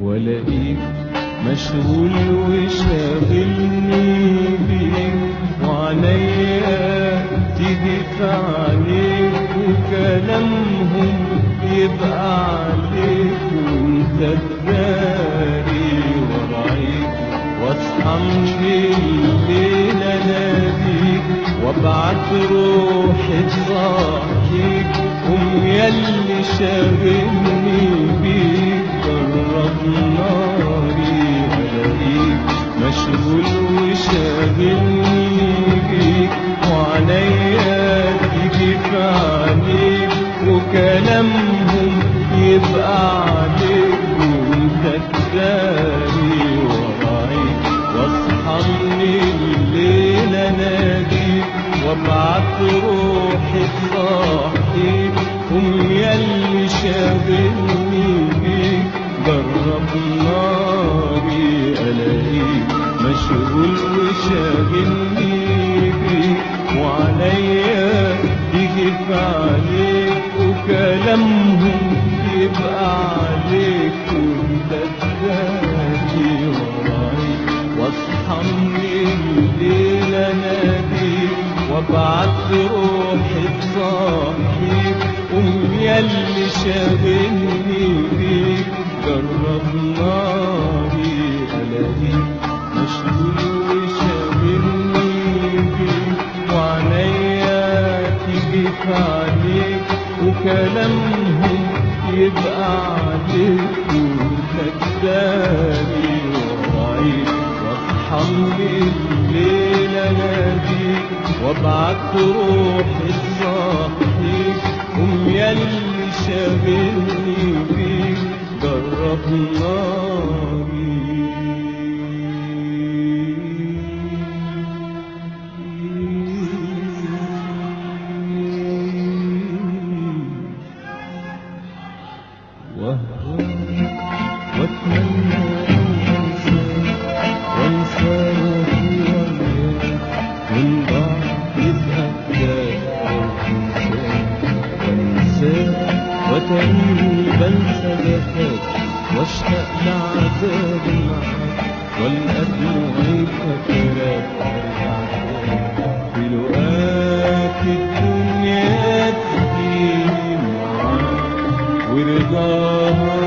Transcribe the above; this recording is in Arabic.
والاقيك مشغول وشاغلني بيك، وعليا تيجي في عينيك وكلامهم يبقى عليك، وانت تداري ورايك، واصحى من الليل اناديك وابعت روحي تصحيك، قوم ياللي شاغلني بيك جرب ناري، الاقيك مشغول وشاغلني بيك، وعليا تيجي في عينيك وكلامهم يبقى عليك، وانت تداري ورايك، واصحى من الليل اناديك وابعت روحي تصحيك، قوم ياللي شاغلني بيك جرب ناري، الاقيك مشغول وشاغلني بيك، وعليا يجي في عليك وكلامهم يبقى عليك، وانت تداري ورايك، واصحى من الليل اناديك وابعت روحي تصحيك، قوم ياللي شاغلني بيك جرب ناري، الاقيك مشغول وشاغلني بيك، وعليا تيجي في عليك وكلامهم يبقى عليك، وانت تداري ورايك، واصحى من الليل اناديك وابعت روحي تصحيك، قوم ياللي شاغلني بيك جرب ناري. واتمنى ان وانسى روحي وياك، من بعد يبقى وانساك وتاني بنسى جفاك، واشتاق لعذاب معاك، والقى دموعي فاكراك في لقاك الدنيا تجيني معاك، ورضاها